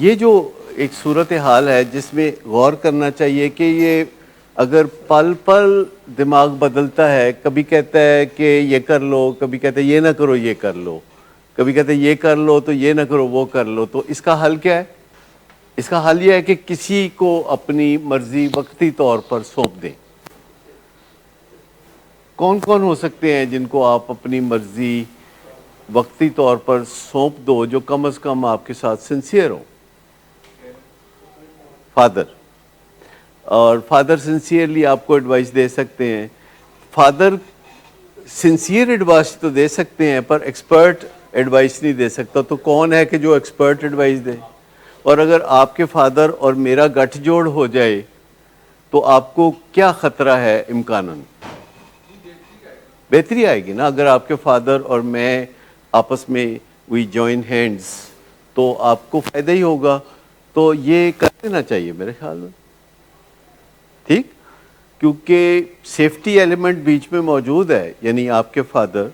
یہ جو ایک صورتحال ہے جس میں غور کرنا چاہیے کہ یہ اگر پل پل دماغ بدلتا ہے، کبھی کہتا ہے کہ یہ کر لو، کبھی کہتا ہے یہ نہ کرو یہ کر لو، کبھی کہتا ہے یہ کر لو تو یہ نہ کرو وہ کر لو، تو اس کا حل کیا ہے؟ اس کا حل یہ ہے کہ کسی کو اپنی مرضی وقتی طور پر سونپ دیں۔ کون کون ہو سکتے ہیں جن کو آپ اپنی مرضی وقتی طور پر سونپ دو جو کم از کم آپ کے ساتھ سنسیئر ہوں؟ فادر، اور فادر سنسیئرلی آپ کو ایڈوائس دے سکتے ہیں۔ فادر سنسیئر ایڈوائس تو دے سکتے ہیں پر ایکسپرٹ ایڈوائس نہیں دے سکتا، تو کون ہے کہ جو ایکسپرٹ ایڈوائس دے؟ اور اگر آپ کے فادر اور میرا گٹھ جوڑ ہو جائے تو آپ کو کیا خطرہ ہے امکاناً؟ بہتری آئے گی نا۔ اگر آپ کے فادر اور میں آپس میں وی جوائن ہینڈز تو آپ کو فائدہ ہی ہوگا، تو یہ کر دینا چاہیے میرے خیال میں، ٹھیک؟ کیونکہ سیفٹی ایلیمنٹ بیچ میں موجود ہے، یعنی آپ کے فادر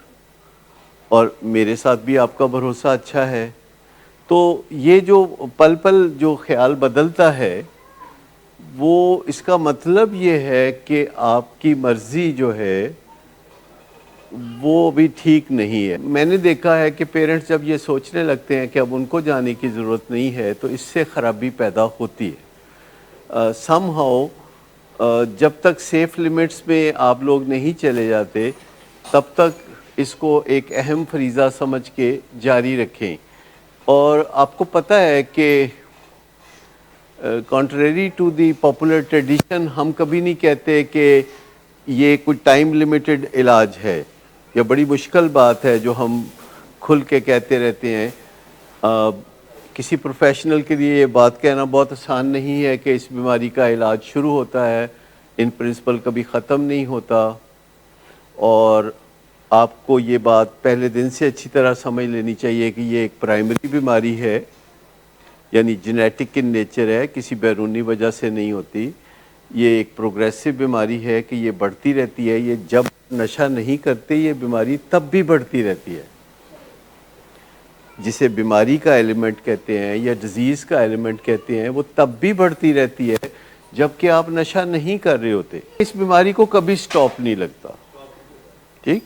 اور میرے ساتھ بھی آپ کا بھروسہ اچھا ہے، تو یہ جو پل پل جو خیال بدلتا ہے وہ اس کا مطلب یہ ہے کہ آپ کی مرضی جو ہے وہ بھی ٹھیک نہیں ہے۔ میں نے دیکھا ہے کہ پیرنٹس جب یہ سوچنے لگتے ہیں کہ اب ان کو جانے کی ضرورت نہیں ہے تو اس سے خرابی پیدا ہوتی ہے۔ سم ہاؤ جب تک سیف لیمٹس میں آپ لوگ نہیں چلے جاتے تب تک اس کو ایک اہم فریضہ سمجھ کے جاری رکھیں۔ اور آپ کو پتہ ہے کہ contrary to the popular tradition ہم کبھی نہیں کہتے کہ یہ کوئی ٹائم لیمیٹڈ علاج ہے، یہ بڑی مشکل بات ہے جو ہم کھل کے کہتے رہتے ہیں۔ کسی پروفیشنل کے لیے یہ بات کہنا بہت آسان نہیں ہے کہ اس بیماری کا علاج شروع ہوتا ہے، ان پرنسپل کبھی ختم نہیں ہوتا، اور آپ کو یہ بات پہلے دن سے اچھی طرح سمجھ لینی چاہیے کہ یہ ایک پرائمری بیماری ہے، یعنی جینیٹک ان نیچر ہے، کسی بیرونی وجہ سے نہیں ہوتی۔ یہ ایک پروگریسو بیماری ہے کہ یہ بڑھتی رہتی ہے، یہ جب نشہ نہیں کرتے یہ بیماری تب بھی بڑھتی رہتی ہے۔ جسے بیماری کا ایلیمنٹ کہتے ہیں یا ڈیزیز کا ایلیمنٹ کہتے ہیں وہ تب بھی بڑھتی رہتی ہے جبکہ آپ نشہ نہیں کر رہے ہوتے۔ اس بیماری کو کبھی سٹاپ نہیں لگتا، ٹھیک؟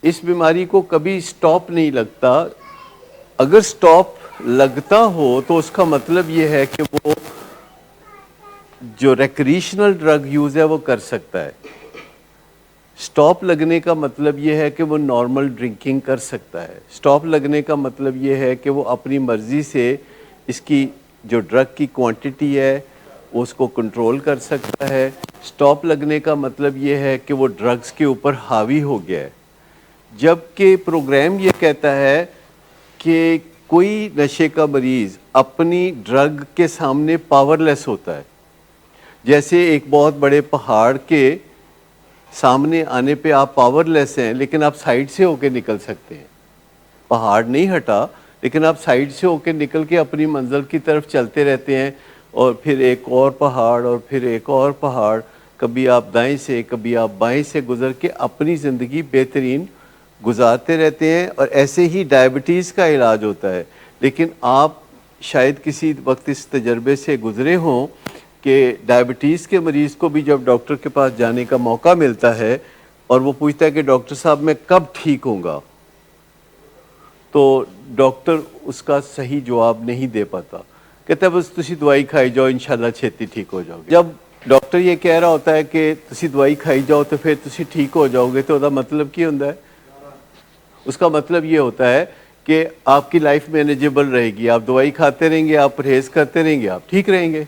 اس بیماری کو کبھی سٹاپ نہیں لگتا۔ اگر سٹاپ لگتا ہو تو اس کا مطلب یہ ہے کہ وہ جو ریکریشنل ڈرگ یوز ہے وہ کر سکتا ہے۔ سٹاپ لگنے کا مطلب یہ ہے کہ وہ نارمل ڈرنکنگ کر سکتا ہے۔ سٹاپ لگنے کا مطلب یہ ہے کہ وہ اپنی مرضی سے اس کی جو ڈرگ کی کوانٹٹی ہے وہ اس کو کنٹرول کر سکتا ہے۔ سٹاپ لگنے کا مطلب یہ ہے کہ وہ ڈرگز کے اوپر حاوی ہو گیا ہے۔ جبکہ پروگرام یہ کہتا ہے کہ کوئی نشے کا مریض اپنی ڈرگ کے سامنے پاور لیس ہوتا ہے۔ جیسے ایک بہت بڑے پہاڑ کے سامنے آنے پہ آپ پاور لیس ہیں لیکن آپ سائیڈ سے ہو کے نکل سکتے ہیں، پہاڑ نہیں ہٹا لیکن آپ سائیڈ سے ہو کے نکل کے اپنی منزل کی طرف چلتے رہتے ہیں، اور پھر ایک اور پہاڑ اور پھر ایک اور پہاڑ، کبھی آپ دائیں سے کبھی آپ بائیں سے گزر کے اپنی زندگی بہترین گزارتے رہتے ہیں۔ اور ایسے ہی ڈائبٹیز کا علاج ہوتا ہے، لیکن آپ شاید کسی وقت اس تجربے سے گزرے ہوں کہ ڈائبٹیز کے مریض کو بھی جب ڈاکٹر کے پاس جانے کا موقع ملتا ہے اور وہ پوچھتا ہے کہ ڈاکٹر صاحب میں کب ٹھیک ہوں گا، تو ڈاکٹر اس کا صحیح جواب نہیں دے پاتا، کہتا ہے بس تسی دوائی کھائی جاؤ انشاءاللہ چھیتی ٹھیک ہو جاؤ گے۔ جب ڈاکٹر یہ کہہ رہا ہوتا ہے کہ تسی دوائی کھائی جاؤ تو پھر تسی ٹھیک ہو جاؤ گے، تو اس کا مطلب کیا ہوتا ہے؟ اس کا مطلب یہ ہوتا ہے کہ آپ کی لائف مینیجبل رہے گی، آپ دوائی کھاتے رہیں گے، آپ پرہیز کرتے رہیں گے، آپ ٹھیک رہیں گے۔